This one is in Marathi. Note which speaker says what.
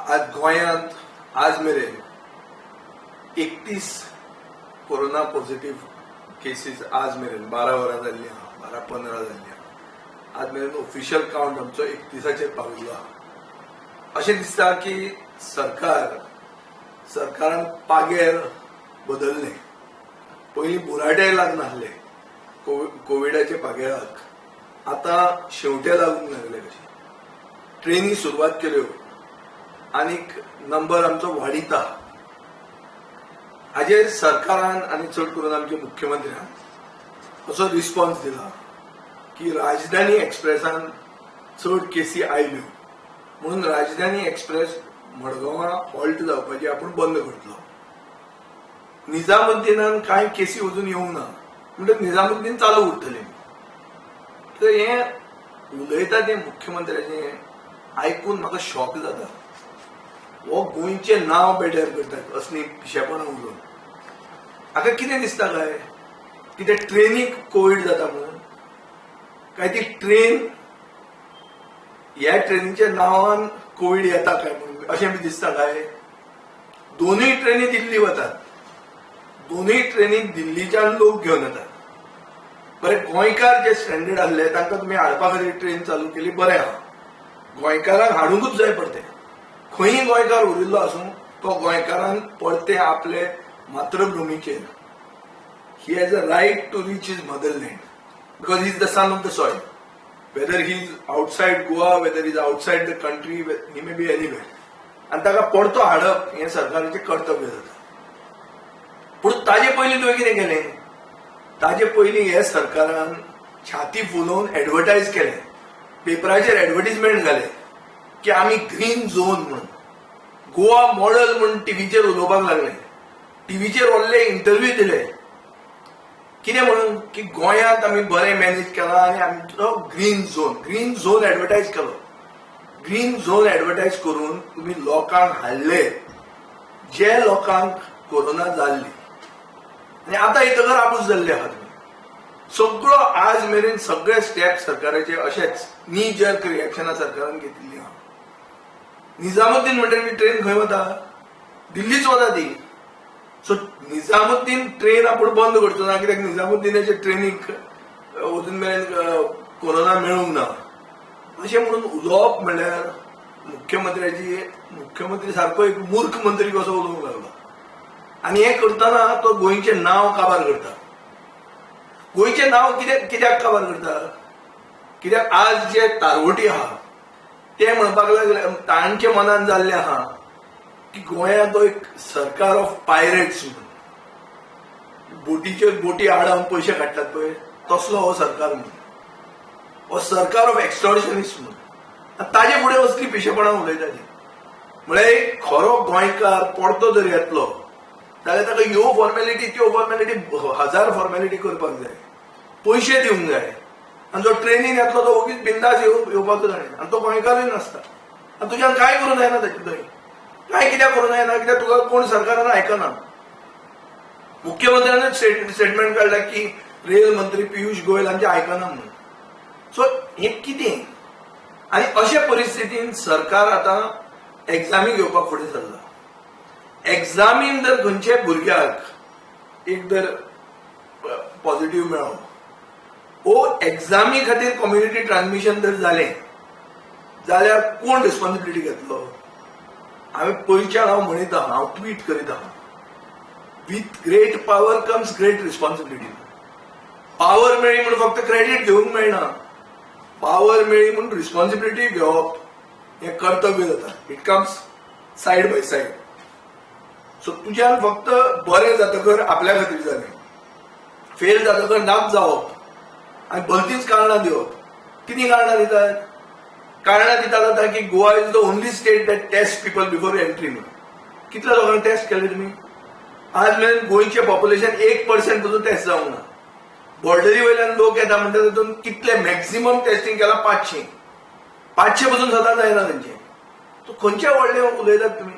Speaker 1: आज गोंयांत आज मेरेन 31 कोरोना पॉझिटिव्ह केसीस आज मेरेन 12 वरां जाल्ली आहा, 12-15 जाल्ली आहा. आज मेरेन ऑफिशियल काउंट आमचो 31चेर पाविल्लो आहा. अशें दिसता की सरकारान पागेर बदलले. पयलीं बुराटे लागनासले कोविडाचे पागेराक, आतां शेवटे लागूंक लागले कशे. ट्रेनी सुरवात केल्यो आनीक नंबर आमचो वाडिता. हाजेर सरकारान आनी चड करून आमच्या मुख्यमंत्र्यान असो रिस्पॉन्स दिला की राजधानी एक्सप्रेसान चड केसी आयल्यो म्हणून राजधानी एक्सप्रेस मडगांवां हॉल्ट जावपाची आपूण बंद करतलो. निजामुद्दीनान कांय केसी अजून येवंक ना म्हणटकीर निजामुद्दीन चालू उरतले. तर हे उलयता ते मुख्यमंत्र्याचे आयकून म्हाका शॉक जाता. हो गोंयचे नांव बेड्यार करतात असली पिशेपणां उलोवन. हाका कितें दिसता काय की ते ट्रेनीक कोविड जाता म्हणून, काय ती ट्रेन ह्या ट्रेनीच्या नांवान कोविड येता काय म्हणून अशें बी दिसता काय. दोनूय ट्रेनी दिल्ली वतात, दोनूय ट्रेनीक दिल्लीच्यान लोक घेवन येतात. बरें, गोंयकार जे स्ट्रँडेड आसले तांकां तुमी हाडपा खातीर ट्रेन चालू केली, बरें आहा. गोंयकारांक हाडूंकूच जाय परते. खंयी गोंयकार उरिल्लो आसूं तो गोंयकारान परते आपले मातृभुमीचेर. He has a right to reach his motherland because he is the son of the soil. Whether he is outside Goa, whether is outside the country, he may be anywhere. आनी ताका परतो हाडप हें सरकाराचें कर्तव्य जाता. पूण ताजे पयलीं तुवें कितें केलें? ताजे पयलीं हे सरकारान छाती फुलोवन एडवर्टायज केलें, पेपराचेर एडवर्टिजमेंट घाले की आमी ग्रीन झोन म्हणून, गोवा मॉडल म्हणून टीव्हीचेर उलोवपाक लागले. टीव्हीचेर व्हडले इंटरव्यू दिले. कितें म्हणून की गोंयांत आमी बरें मॅनेज केलां आनी आमचो ग्रीन झोन एडवर्टायज केलो. ग्रीन झोन एडवर्टायज करून तुमी लोकांक हाडले जे लोकांक कोरोना जाल्ली आनी आतां येतकर आपूस जाल्ले आहात. सगळो आज मेरेन सगळे स्टेप सरकाराचे अशेच नी जर्क रिएक्शनां सरकारान घेतिल्ली आहा. निजामुद्दीन म्हणटा ट्रेन खंय वता? दिल्लीच वता ती. सो निजामुद्दीन ट्रेन आपूण बंद करचो ना, कित्याक निजामुद्दीनाच्या ट्रेनीक अजून मेरेन कोरोना मेळूंक ना अशें म्हणून उलोवप म्हणल्यार मुख्यमंत्री सारको एक मूर्ख मंत्री कसो उलोवंक लागला. आनी हें करतना तो गोंयचें नांव काबार करता. गोंयचें नांव कित्याक काबार करता? कित्याक आज जे तारवटी आहा ते म्हणपाक लागले, तांच्या मनान जाल्लें आहा की गोंयांत तो एक सरकार ऑफ पायरेट्स म्हणून, बोटी आडावन पयशे काडटात पळय तसलो हो सरकार म्हणून, हो सरकार ऑफ एक्स्टॉर्शनिस्ट म्हणून. ताजे फुडें असली पिशेपणां उलयता ती. म्हळ्यार एक खरो गोंयकार परतो जर येतलो जाल्यार ताका ह्यो फॉर्मेलिटी त्यो फॉर्मेलिटी 1000 फॉर्मेलिटी करपाक जाय, पयशे दिवंक जाय. आनी जो ट्रेनीन येतलो तो ओगीच बिंदास येवपाक जाय. आनी तो गोंयकारूय नासता. आनी तुज्यान कांय करूं जायना ताचे थंय. कांय कित्याक करूं जायना? कित्याक तुका कोण सरकारान आयकना. मुख्यमंत्र्यान स्टेटमेंट काडला की रेल मंत्री पियुष गोयल आमचे आयकना म्हणून. सो हें कितें? आनी अशे परिस्थितीन सरकार आतां एक्झामी घेवपाक फुडें सरला. एक्झामीन जर खंयचे भुरग्याक एक जर पॉझिटिव्ह मेळ्ळो, ओ एक्झामी खातीर कम्युनिटी ट्रान्समिशन जर जालें जाल्यार कोण रिस्पॉन्सिबिलिटी घेतलो? हांवें पयलींच्यान हांव म्हणीत आहा, हांव ट्वीट करीत आहा, with great power comes great responsibility. Power मेळ्ळी म्हणून फक्त क्रेडीट घेवंक मेळना. पॉवर मेळ्ळी म्हणून रिस्पॉन्सिबिलिटी घेवप हें कर्तव्य जाता. It comes side by side. So तुज्यान फक्त बरें जातकर आपल्या खातीर जालें, फेल जातकर नाप जावप आनी भलतींच कारणां दिवप. कितें कारणां दितात? कारणां दितात आतां की Goa is the only state that test people before entry म्हणून. कितल्या लोकांक टेस्ट केले तुमी? आज मेरेन गोंयचें पॉप्युलेशन 1% पसून टेस्ट जावंक ना. बॉर्डरी वयल्यान लोक येता म्हणटा तातूंत कितले मॅक्झिमम टेस्टिंग केलां? 500 पसून सदां जायना तांचें. सो खंयचे व्हडले उलयतात तुमी?